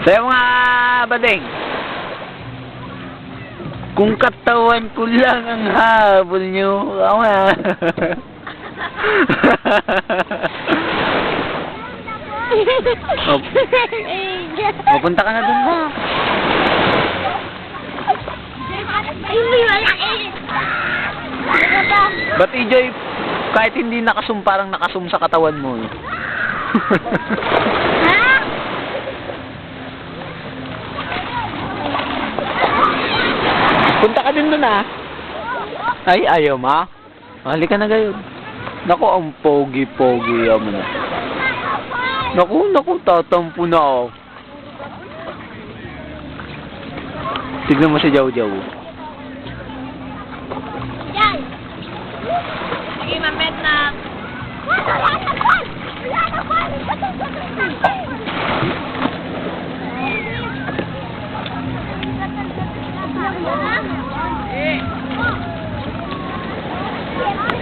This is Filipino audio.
Kaya mga bading, kung katawan ko lang ang habol nyo, punta ka na dun ba? Ba't EJ, kahit hindi nakasum, parang nakasum sa katawan mo eh. Punta ka din dun ah. Ay, ayaw ma. Halika na gayon. Naku, ang pogi-pogi mo na. Naku, tatampo na ako. Tignan mo si Jaw Jaw. Yan! Sige, mamet na. Wala na,